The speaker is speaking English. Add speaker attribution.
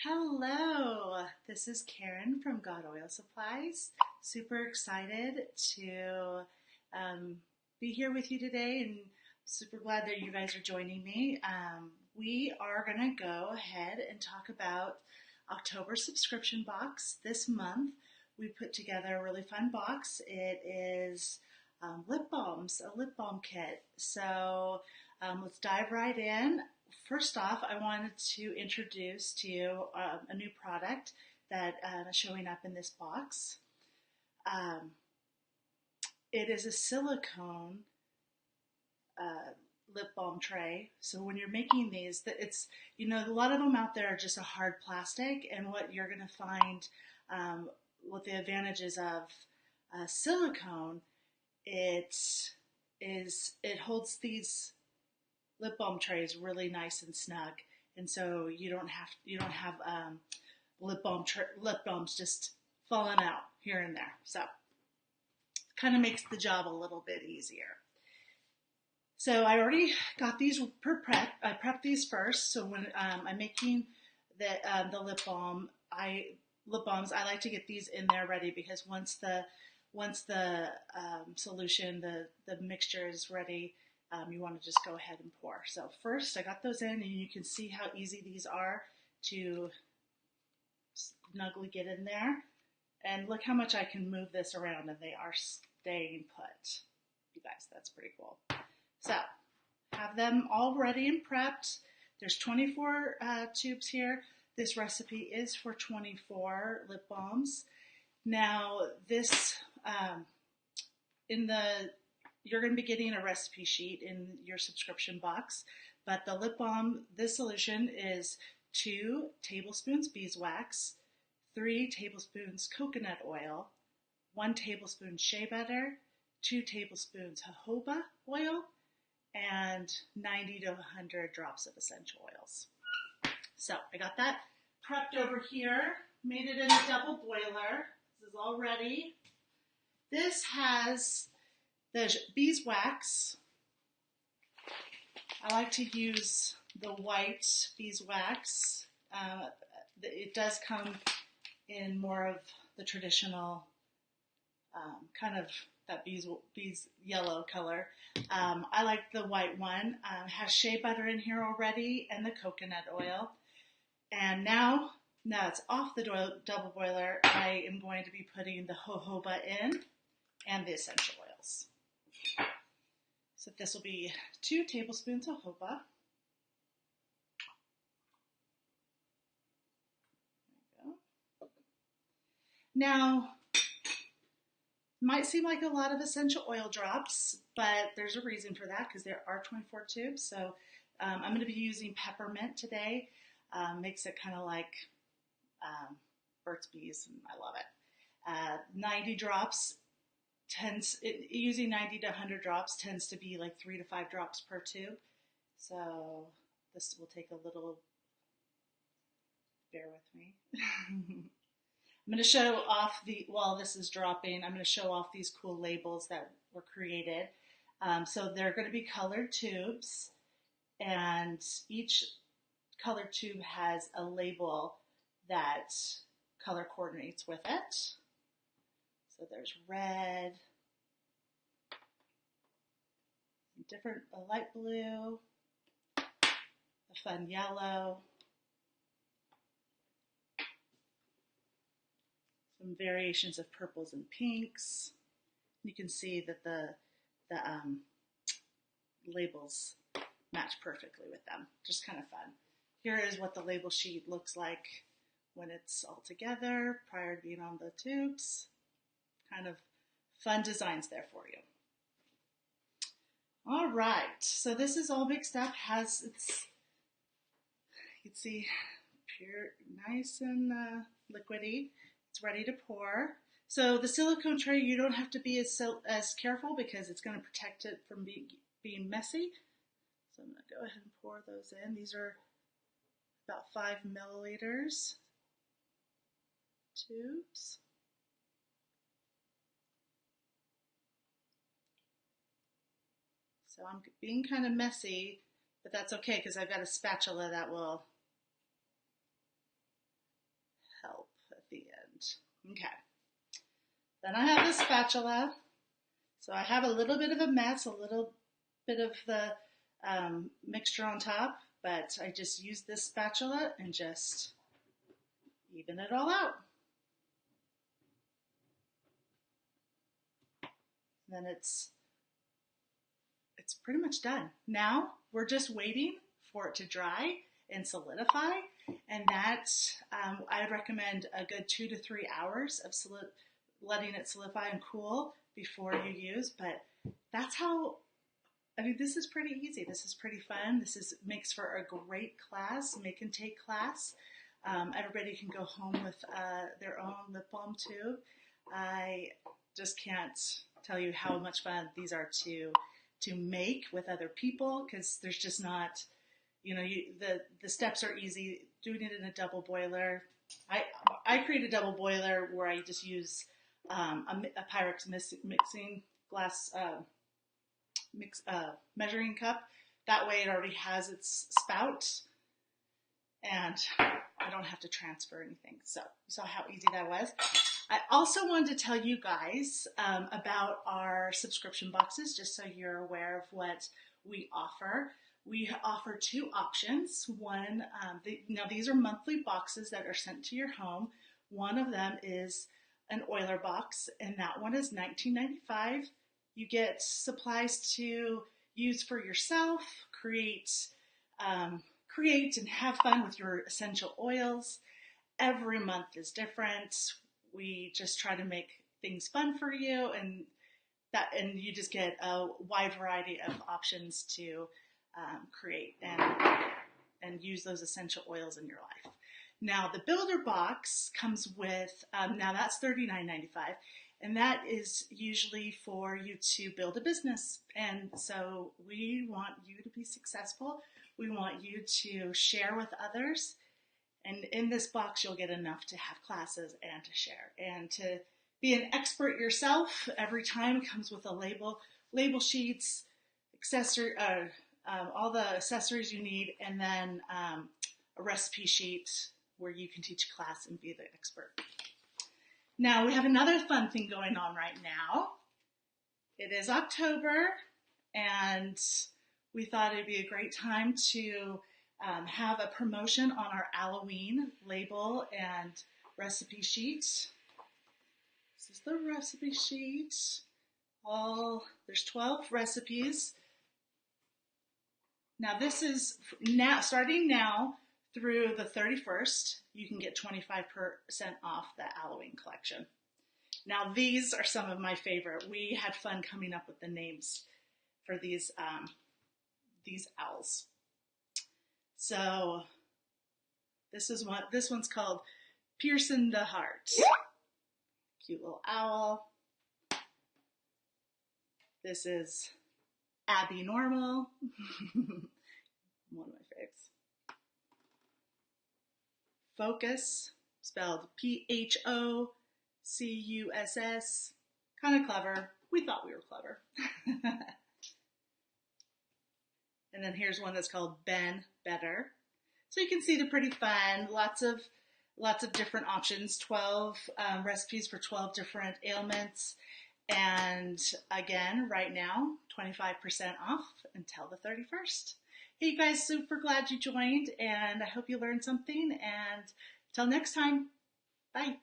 Speaker 1: Hello, this is Karen from God Oil Supplies. Super excited to um, be here with you today and super glad that you guys are joining me. We are going to go ahead and talk about October subscription box. This month we put together a really fun box. It is lip balms, a lip balm kit. So let's dive right in. First off, I wanted to introduce to you a new product that is showing up in this box. Um, it is a silicone lip balm tray. So when you're making these, a lot of them out there are just a hard plastic, and what you're going to find, what the advantages of silicone, it holds these lip balm trays really nice and snug, and so you don't have lip balms just falling out here and there. So kind of makes the job a little bit easier. So I already got these prep. I prepped these first. So when I'm making the lip balms, I like to get these in there ready, because once the solution, the mixture is ready, you want to just go ahead and pour. So first I got those in, and you can see how easy these are to snugly get in there. And look how much I can move this around and they are staying put. You guys, that's pretty cool. So have them all ready and prepped. There's 24 tubes here. This recipe is for 24 lip balms. Now this, you're going to be getting a recipe sheet in your subscription box, but the lip balm, this solution is 2 tablespoons beeswax, 3 tablespoons coconut oil, 1 tablespoon shea butter, 2 tablespoons jojoba oil, and 90 to 100 drops of essential oils. So I got that prepped over here, made it in a double boiler. This is all ready. This has the beeswax. I like to use the white beeswax. It does come in more of the traditional kind of that bees yellow color. I like the white one. It has shea butter in here already and the coconut oil. And now it's off the double boiler, I am going to be putting the jojoba in and the essential oils. So this will be 2 tablespoons of jojoba. There we go. Now, might seem like a lot of essential oil drops, but there's a reason for that, because there are 24 tubes. So I'm going to be using peppermint today. Makes it kind of like Burt's Bees, and I love it. 90 drops using 90 to 100 drops tends to be like 3 to 5 drops per tube. So this will take a little, bear with me. I'm going to show off while this is dropping, I'm going to show off these cool labels that were created. So they're going to be colored tubes, and each colored tube has a label that color coordinates with it. So there's red, a light blue, a fun yellow, some variations of purples and pinks. You can see that the labels match perfectly with them. Just kind of fun. Here is what the label sheet looks like when it's all together prior to being on the tubes. Kind of fun designs there for you. All right, so this is all mixed up. You can see pure, nice and liquidy. It's ready to pour. So the silicone tray, you don't have to be as careful, because it's going to protect it from being messy. So I'm going to go ahead and pour those in. These are about 5 milliliters tubes. So I'm being kind of messy, but that's okay, because I've got a spatula that will Okay. Then I have the spatula. So I have a little bit of a mess, a little bit of the mixture on top, but I just use this spatula and just even it all out. Then it's pretty much done. Now we're just waiting for it to dry and solidify, and that I would recommend a good 2 to 3 hours of letting it solidify and cool before you use. But that's how. I mean, this is pretty easy. This is pretty fun. Makes for a great class, make and take class. Everybody can go home with their own lip balm tube. I just can't tell you how much fun these are to make with other people, because there's just not, the steps are easy. Doing it in a double boiler. I create a double boiler where I just use a Pyrex mixing glass measuring cup. That way it already has its spout and I don't have to transfer anything. So you saw how easy that was. I also wanted to tell you guys about our subscription boxes, just so you're aware of what we offer. We offer 2 options. One, now these are monthly boxes that are sent to your home. One of them is an oiler box, and that one is $19.95. You get supplies to use for yourself, create and have fun with your essential oils. Every month is different. We just try to make things fun for you, and you just get a wide variety of options to create and use those essential oils in your life. Now the builder box comes with now that's $39.95, and that is usually for you to build a business. And so we want you to be successful. We want you to share with others. And in this box, you'll get enough to have classes and to share and to be an expert yourself. Every time it comes with a label sheets, all the accessories you need, and then a recipe sheet where you can teach a class and be the expert. Now we have another fun thing going on right now. It is October, and we thought it'd be a great time to have a promotion on our Halloween label and recipe sheet. This is the recipe sheet. There's 12 recipes. Now this is starting now through the 31st. You can get 25% off the Halloween collection. Now these are some of my favorite. We had fun coming up with the names for these owls. So this one's called Pearson the Heart. Cute little owl. This is Abby Normal. One of my faves. Focus, spelled Phocuss. Kind of clever. We thought we were clever. And then here's one that's called Ben Better. So you can see they're pretty fun. Lots of different options. 12 recipes for 12 different ailments. And again, right now, 25% off until the 31st. Hey, you guys, super glad you joined, and I hope you learned something. And until next time, bye.